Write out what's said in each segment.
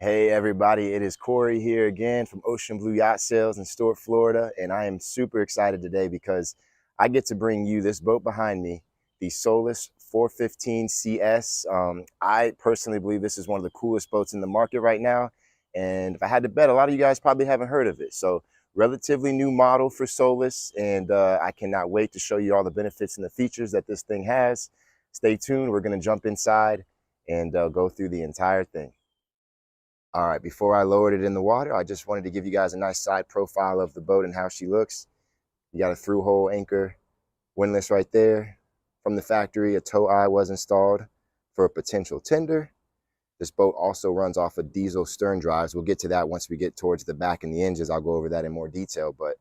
Hey everybody, it is Corey here again from Blue Yacht Sales in Stuart, Florida, and I am super excited today because I get to bring you this boat behind me, the Solace 415 CS. I personally believe this is one of the coolest boats in the market right now, and if I had to bet, a lot of you guys probably haven't heard of it. So relatively new model for Solace, and I cannot wait to show you all the benefits and the features that this thing has. Stay tuned, we're going to jump inside and go through the entire thing. All right, before I lowered it in the water, I just wanted to give you guys a nice side profile of the boat and how she looks. You got a through-hole anchor windlass right there. From the factory, a tow eye was installed for a potential tender. This boat also runs off of diesel stern drives. We'll get to that once we get towards the back and the engines. I'll go over that in more detail, but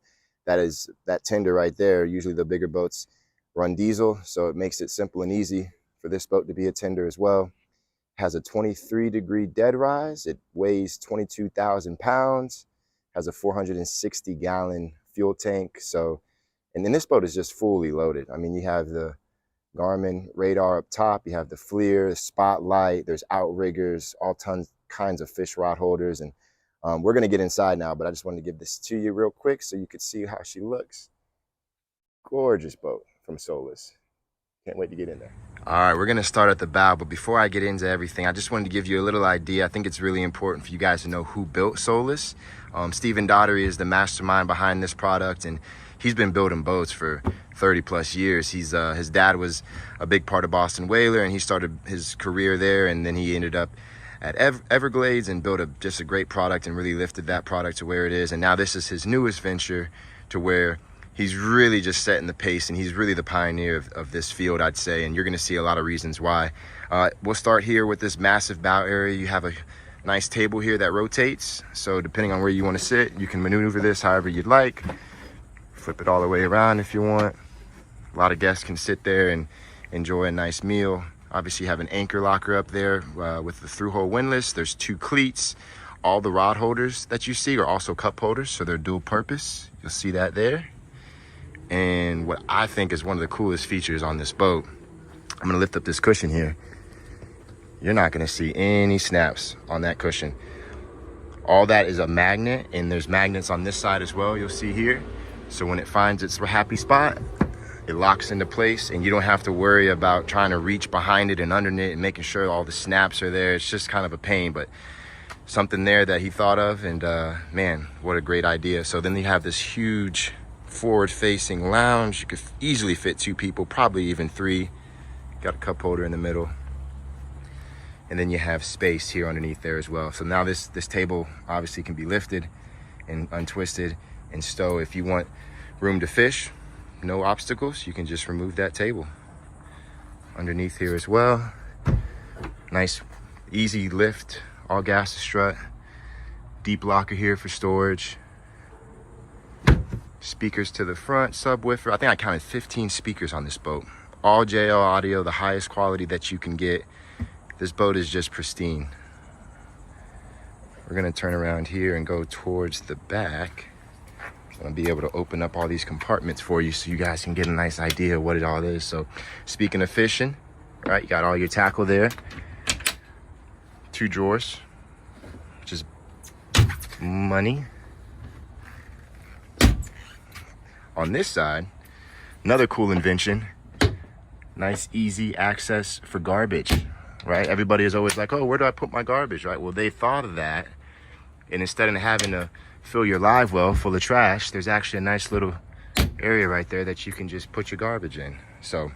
that tender right there. Usually the bigger boats run diesel, so it makes it simple and easy for this boat to be a tender as well. Has a 23-degree dead rise. It weighs 22,000 pounds, has a 460-gallon fuel tank. And then this boat is just fully loaded. I mean, you have the Garmin radar up top, you have the FLIR, the spotlight, there's outriggers, all kinds of fish rod holders. And we're gonna get inside now, but I just wanted to give this to you real quick so you could see how she looks. Gorgeous boat from Solace. Can't wait to get in there. All right, we're gonna start at the bow, but before I get into everything, I just wanted to give you a little idea. I think it's really important for you guys to know who built Solace. Stephen Daugherty is the mastermind behind this product, and he's been building boats for 30 plus years. His dad was a big part of Boston Whaler, and he started his career there, and then he ended up at Everglades and built just a great product and really lifted that product to where it is. And now this is his newest venture, to where he's really just setting the pace, and he's really the pioneer of this field, I'd say, and you're going to see a lot of reasons why. We'll start here with this massive bow area. You have a nice table here that rotates, so depending on where you want to sit, you can maneuver this however you'd like. Flip it all the way around if you want. A lot of guests can sit there and enjoy a nice meal. Obviously, you have an anchor locker up there with the through-hole windlass. There's 2 cleats. All the rod holders that you see are also cup holders, so they're dual purpose. You'll see that there. And what I think is one of the coolest features on this boat, I'm gonna lift up this cushion here. You're not gonna see any snaps on that cushion. All that is a magnet, and there's magnets on this side as well, you'll see here. So when it finds its happy spot, it locks into place, and you don't have to worry about trying to reach behind it and underneath it and making sure all the snaps are there. It's just kind of a pain, but something there that he thought of, and man, what a great idea. So then you have this huge forward-facing lounge. You could easily fit 2 people, probably even 3. Got a cup holder in the middle, and then you have space here underneath there as well. So now this table obviously can be lifted and untwisted and stow. If you want room to fish, no obstacles, you can just remove that table. Underneath here as well, nice easy lift, all gas to strut. Deep locker here for storage. Speakers to the front, subwoofer. I think I counted 15 speakers on this boat. All JL audio, the highest quality that you can get. This boat is just pristine. We're gonna turn around here and go towards the back. I'm gonna be able to open up all these compartments for you so you guys can get a nice idea of what it all is. So speaking of fishing, all right, you got all your tackle there. 2 drawers, which is money. On this side, another cool invention, nice easy access for garbage, right? Everybody is always like, oh, where do I put my garbage, right? Well, they thought of that, and instead of having to fill your live well full of trash, there's actually a nice little area right there that you can just put your garbage in. So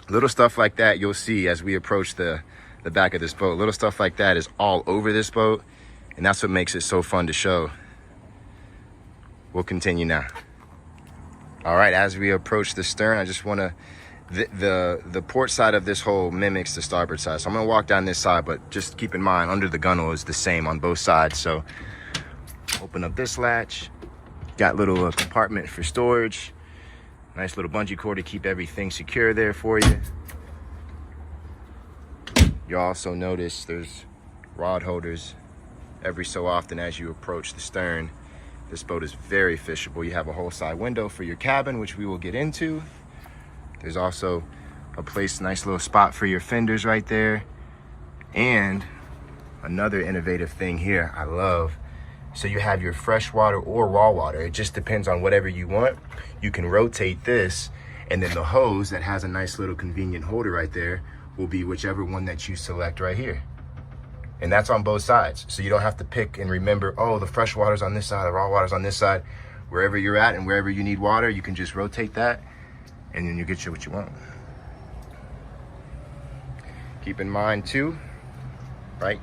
little stuff like that you'll see as we approach the back of this boat. Little stuff like that is all over this boat, and that's what makes it so fun to show. We'll continue now. All right, as we approach the stern, I just want to, the port side of this hole mimics the starboard side. So I'm going to walk down this side, but just keep in mind, under the gunwale is the same on both sides. So open up this latch, got little compartment for storage, nice little bungee cord to keep everything secure there for you. You'll also notice there's rod holders every so often as you approach the stern. This boat is very fishable. You have a whole side window for your cabin, which we will get into. There's also a nice little spot for your fenders right there. And another innovative thing here I love. So you have your fresh water or raw water. It just depends on whatever you want. You can rotate this, and then the hose that has a nice little convenient holder right there will be whichever one that you select right here. And that's on both sides. So you don't have to pick and remember, oh, the fresh water's on this side, the raw water's on this side. Wherever you're at and wherever you need water, you can just rotate that, and then you get you what you want. Keep in mind too, right?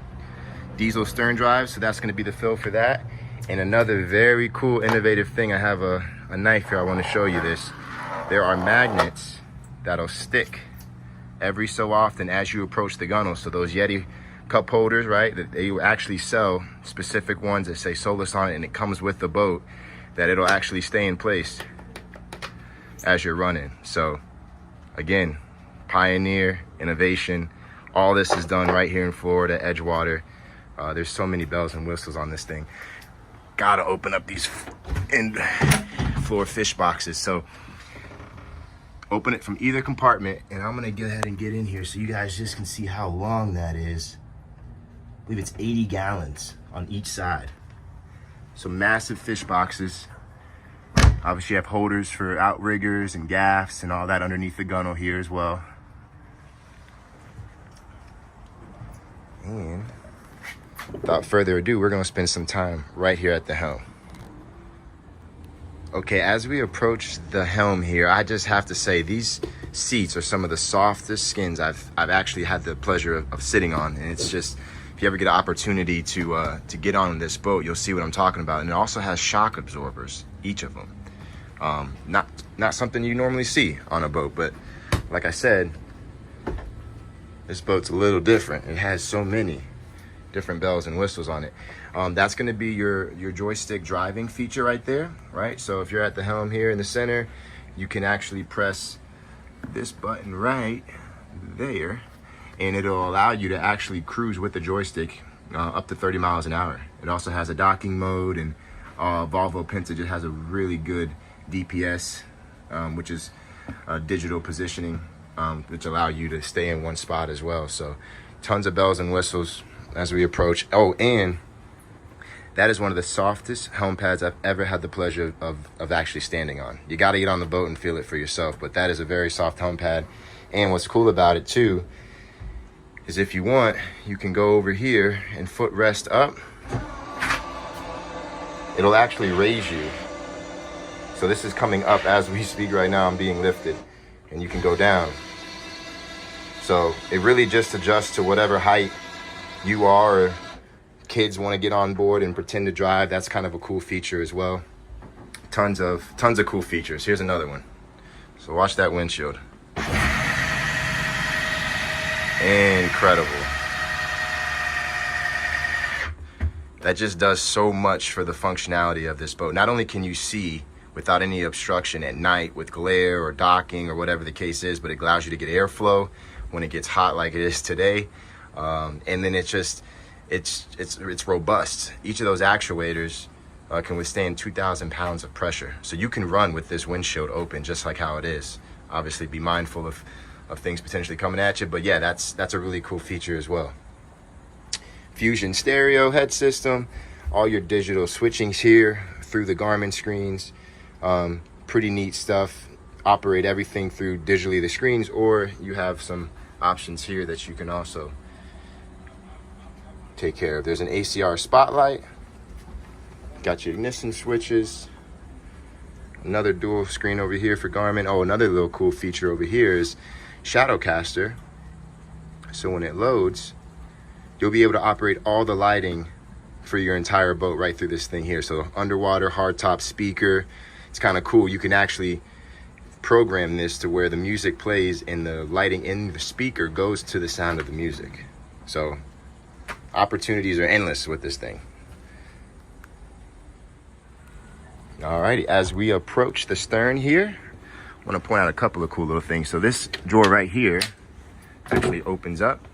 Diesel stern drive, so that's gonna be the fill for that. And another very cool, innovative thing, I have a knife here, I wanna show you this. There are magnets that'll stick every so often as you approach the gunnel. So those Yeti cup holders, right, that they will actually sell specific ones that say Solace on it, and it comes with the boat, that it'll actually stay in place as you're running. So again, pioneer, innovation. All this is done right here in Florida, Edgewater. There's so many bells and whistles on this thing. Gotta open up these floor fish boxes. So open it from either compartment, and I'm gonna go ahead and get in here so you guys just can see how long that is. I believe it's 80 gallons on each side. So massive fish boxes. Obviously you have holders for outriggers and gaffs and all that underneath the gunnel here as well. And without further ado, we're gonna spend some time right here at the helm. Okay, as we approach the helm here, I just have to say these seats are some of the softest skins I've actually had the pleasure of sitting on. And it's just, if you ever get an opportunity to get on this boat, you'll see what I'm talking about. And it also has shock absorbers, each of them. Not something you normally see on a boat, but like I said, this boat's a little different. It has so many different bells and whistles on it. That's going to be your joystick driving feature right there, right? So if you're at the helm here in the center, you can actually press this button right there, and it'll allow you to actually cruise with the joystick up to 30 miles an hour. It also has a docking mode, and Volvo Penta just has a really good DPS, which is digital positioning, which allow you to stay in one spot as well. So tons of bells and whistles as we approach. Oh, and that is one of the softest helm pads I've ever had the pleasure of actually standing on. You got to get on the boat and feel it for yourself, but that is a very soft helm pad. And what's cool about it too is if you want, you can go over here and footrest up. It'll actually raise you. So this is coming up as we speak right now. I'm being lifted, and you can go down. So it really just adjusts to whatever height you are, or kids want to get on board and pretend to drive. That's kind of a cool feature as well. Tons of cool features. Here's another one. So watch that windshield. Incredible. That just does so much for the functionality of this boat. Not only can you see without any obstruction at night with glare or docking or whatever the case is, but it allows you to get airflow when it gets hot like it is today. And then it's robust. Each of those actuators can withstand 2,000 pounds of pressure. So you can run with this windshield open just like how it is. Obviously be mindful of things potentially coming at you, but yeah, that's a really cool feature as well. Fusion stereo head system, all your digital switchings here through the Garmin screens. Pretty neat stuff. Operate everything through digitally the screens, or you have some options here that you can also take care of. There's an ACR spotlight. Got your ignition switches. Another dual screen over here for Garmin. Oh, another little cool feature over here is Shadowcaster. So when it loads, you'll be able to operate all the lighting for your entire boat right through this thing here. So underwater, hardtop speaker. It's kind of cool. You can actually program this to where the music plays and the lighting in the speaker goes to the sound of the music. So opportunities are endless with this thing. Alrighty, as we approach the stern here, I want to point out a couple of cool little things. So this drawer right here actually opens up,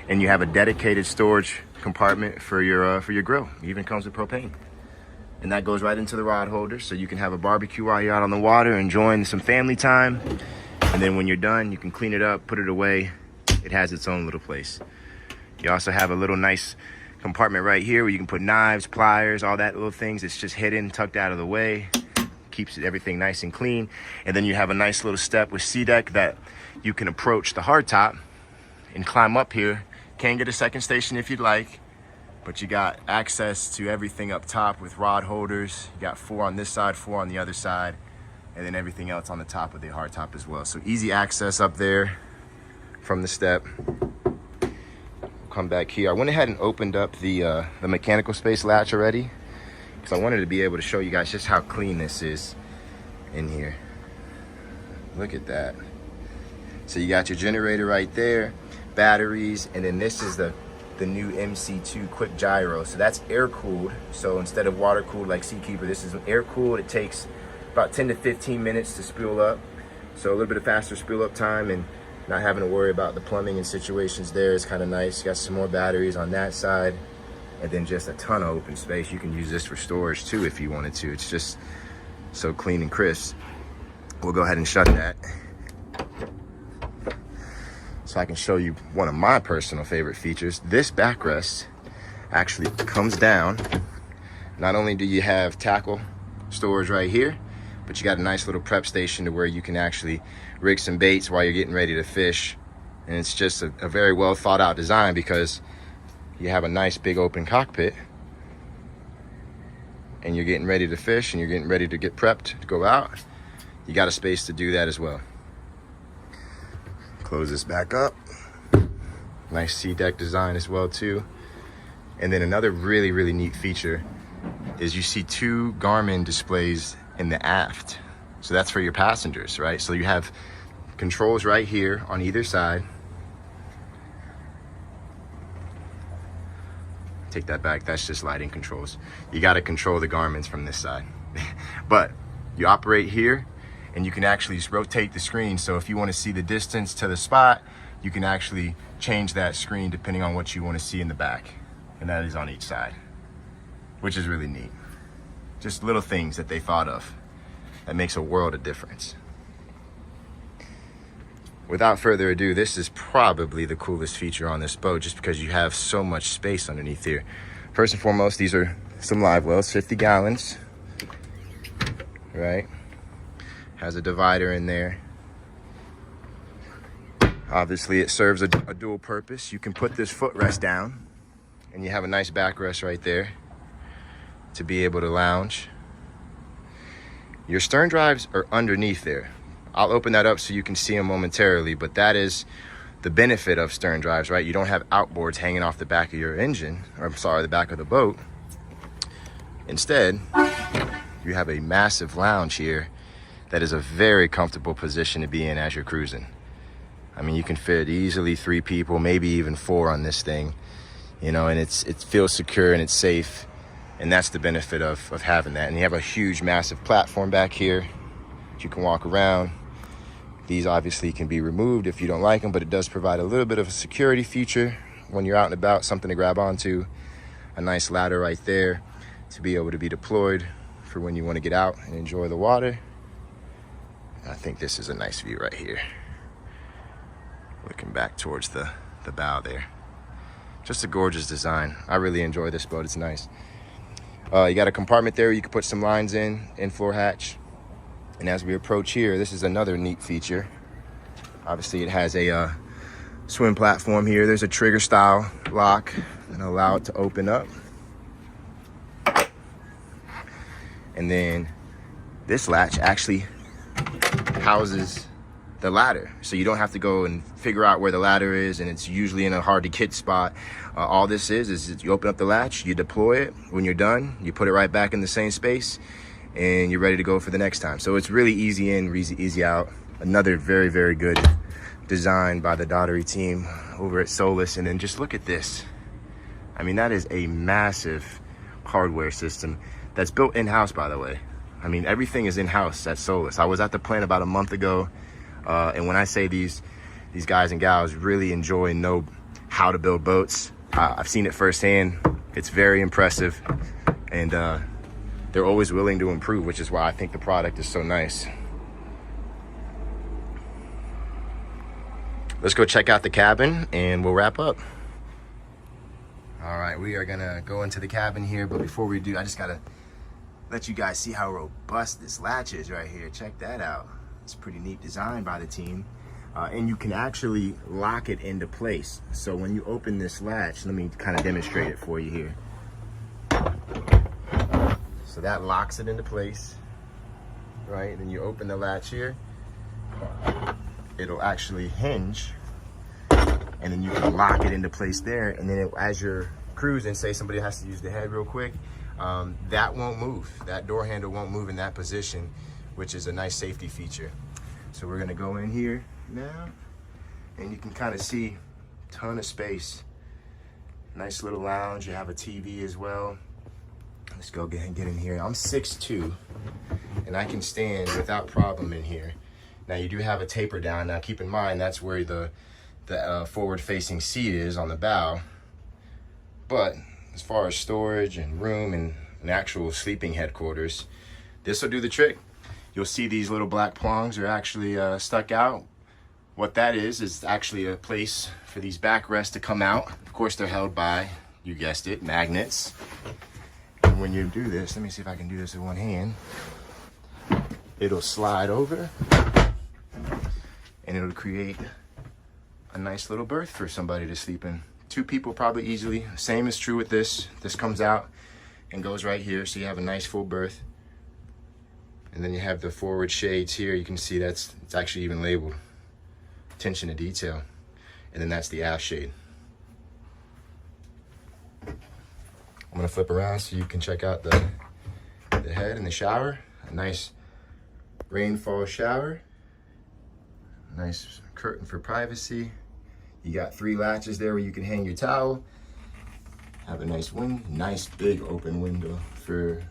and you have a dedicated storage compartment for your grill. It even comes with propane, and that goes right into the rod holder, so you can have a barbecue while you're out on the water, enjoying some family time. And then when you're done, you can clean it up, put it away. It has its own little place. You also have a little nice compartment right here where you can put knives, pliers, all that little things. It's just hidden, tucked out of the way. Keeps everything nice and clean. And then you have a nice little step with C-deck that you can approach the hardtop and climb up here. Can get a second station if you'd like, but you got access to everything up top with rod holders. You got 4 on this side, 4 on the other side, and then everything else on the top of the hardtop as well. So easy access up there from the step. Come back here. I went ahead and opened up the mechanical space latch already because I wanted to be able to show you guys just how clean this is in here. Look at that. So you got your generator right there, batteries, and then this is the new MC2 quick gyro. So that's air cooled. So instead of water cooled like Seakeeper, this is air cooled. It takes about 10 to 15 minutes to spool up. So a little bit of faster spool up time and not having to worry about the plumbing and situations there is kind of nice. You got some more batteries on that side and then just a ton of open space. You can use this for storage too if you wanted to. It's just so clean and crisp. We'll go ahead and shut that. So I can show you one of my personal favorite features. This backrest actually comes down. Not only do you have tackle storage right here, but you got a nice little prep station to where you can actually rig some baits while you're getting ready to fish. And it's just a very well thought out design because you have a nice big open cockpit and you're getting ready to fish and you're getting ready to get prepped to go out. You got a space to do that as well. Close this back up. Nice C-deck design as well too. And then another really, really neat feature is you see 2 Garmin displays in the aft. So that's for your passengers, right? So you have controls right here on either side. Take that back, that's just lighting controls. You gotta control the Garmin's from this side. But you operate here and you can actually just rotate the screen. So if you wanna see the distance to the spot, you can actually change that screen depending on what you wanna see in the back. And that is on each side, which is really neat. Just little things that they thought of that makes a world of difference. Without further ado, this is probably the coolest feature on this boat just because you have so much space underneath here. First and foremost, these are some live wells, 50 gallons, right? Has a divider in there. Obviously, it serves a dual purpose. You can put this footrest down and you have a nice backrest right there to be able to lounge. Your stern drives are underneath there. I'll open that up so you can see them momentarily, but that is the benefit of stern drives, right? You don't have outboards hanging off the back of your engine, or I'm sorry, the back of the boat. Instead, you have a massive lounge here that is a very comfortable position to be in as you're cruising. I mean, you can fit easily 3 people, maybe even 4 on this thing, you know, and it feels secure and it's safe. And that's the benefit of having that. And you have a huge, massive platform back here that you can walk around. These obviously can be removed if you don't like them, but it does provide a little bit of a security feature when you're out and about, something to grab onto. A nice ladder right there to be able to be deployed for when you want to get out and enjoy the water. I think this is a nice view right here. Looking back towards the bow there. Just a gorgeous design. I really enjoy this boat, it's nice. You got a compartment there you can put some lines in floor hatch. And as we approach here, this is another neat feature. Obviously it has a swim platform here. There's a trigger style lock that'll allow it to open up. And then this latch actually houses the ladder. So you don't have to go and figure out where the ladder is, and it's usually in a hard to get spot. All this is you open up the latch, you deploy it. When you're done, you put it right back in the same space and you're ready to go for the next time. So it's really easy in, easy out. Another very, very good design by the Daughtery team over at Solace. And then just look at this. I mean, that is a massive hardware system that's built in-house, by the way. I mean, everything is in-house at Solace. I was at the plant about a month ago. And when I say these guys and gals really enjoy and know how to build boats, I've seen it firsthand. It's very impressive, and they're always willing to improve, which is why I think the product is so nice. Let's go check out the cabin and we'll wrap up. All right, we are gonna go into the cabin here, but before we do, I just gotta let you guys see how robust this latch is right here. Check that out. It's a pretty neat design by the team. And you can actually lock it into place. So when you open this latch, let me kind of demonstrate it for you here. So that locks it into place, right? Then you open the latch here, it'll actually hinge, and then you can lock it into place there. And then as you're cruising, say somebody has to use the head real quick, that won't move. That door handle won't move in that position, which is a nice safety feature. So we're gonna go in here now, and you can kind of see a ton of space. Nice little lounge. You have a TV as well. Let's go get in here. I'm 6'2", and I can stand without problem in here. Now you do have a taper down. Now keep in mind that's where the forward-facing seat is on the bow. But as far as storage and room and an actual sleeping headquarters, this will do the trick. You'll see these little black prongs are actually stuck out. What that is actually a place for these backrests to come out. Of course, they're held by, you guessed it, magnets. And when you do this, let me see if I can do this with one hand. It'll slide over, and it'll create a nice little berth for somebody to sleep in. 2 people probably easily. Same is true with this. This comes out and goes right here, so you have a nice full berth. And then you have the forward shades here. You can see it's actually even labeled. Attention to detail. And then that's the aft shade. I'm gonna flip around so you can check out the head and the shower. A nice rainfall shower. Nice curtain for privacy. You got 3 latches there where you can hang your towel. Have a nice big open window for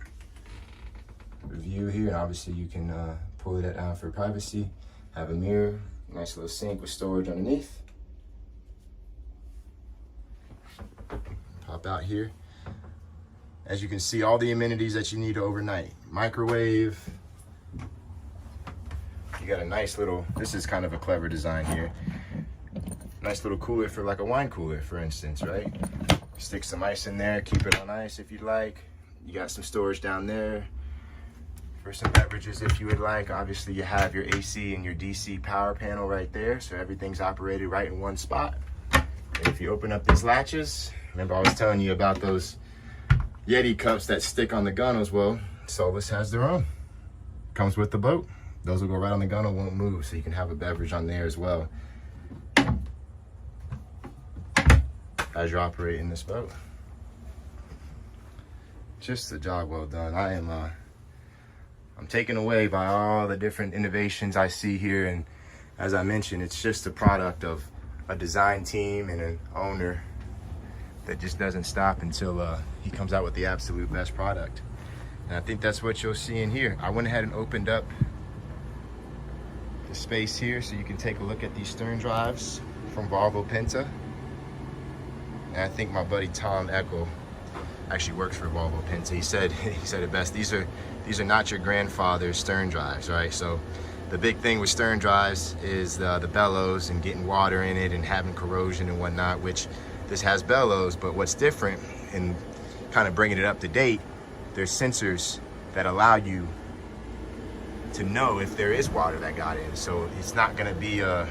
the view here. And obviously you can pull that out for privacy. Have a mirror, nice little sink with storage underneath. Pop out here. As you can see, all the amenities that you need overnight. Microwave. You got a nice little, this is kind of a clever design here. Nice little cooler for like a wine cooler, for instance, right? Stick some ice in there, keep it on ice if you'd like. You got some storage down there for some beverages if you would like. Obviously you have your AC and your DC power panel right there, so everything's operated right in one spot. And if you open up these latches, remember I was telling you about those Yeti cups that stick on the gunnels? Well, Solace has their own. Comes with the boat. Those will go right on the gunnel, won't move, so you can have a beverage on there as well as you're operating this boat. Just a job well done. I'm taken away by all the different innovations I see here, and as I mentioned, it's just a product of a design team and an owner that just doesn't stop until he comes out with the absolute best product. And I think that's what you'll see in here. I went ahead and opened up the space here so you can take a look at these stern drives from Volvo Penta. And I think my buddy Tom Eckel actually works for Volvo Penta. He said it best. These are not your grandfather's stern drives, right? So the big thing with stern drives is the bellows and getting water in it and having corrosion and whatnot, which this has bellows, but what's different and kind of bringing it up to date, there's sensors that allow you to know if there is water that got in. So it's not gonna be a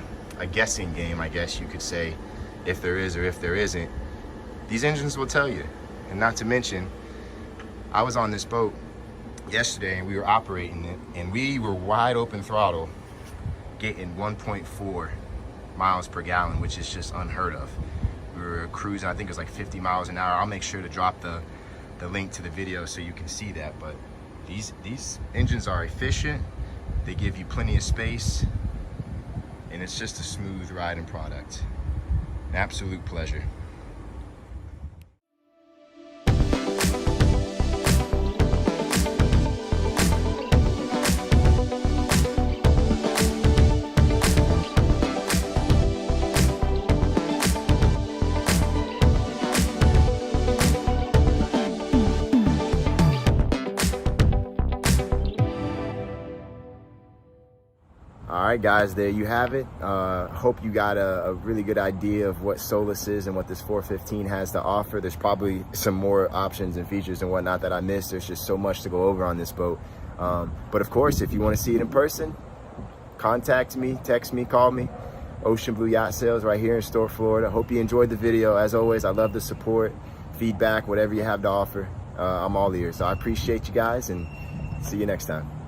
guessing game, I guess you could say, if there is or if there isn't. These engines will tell you. And not to mention, I was on this boat yesterday and we were operating it, and we were wide open throttle getting 1.4 miles per gallon, which is just unheard of. We were cruising, I think it was like 50 miles an hour. I'll make sure to drop the link to the video so you can see that. But these engines are efficient, they give you plenty of space, and it's just a smooth riding product. An absolute pleasure. All right, guys, there you have it. Hope you got a really good idea of what Solace is and what this 415 has to offer. There's probably some more options and features and whatnot that I missed. There's just so much to go over on this boat. But of course, if you want to see it in person, contact me, text me, call me. Ocean Blue Yacht Sales right here in Stuart, Florida. Hope you enjoyed the video. As always, I love the support, feedback, whatever you have to offer. I'm all ears. So I appreciate you guys, and see you next time.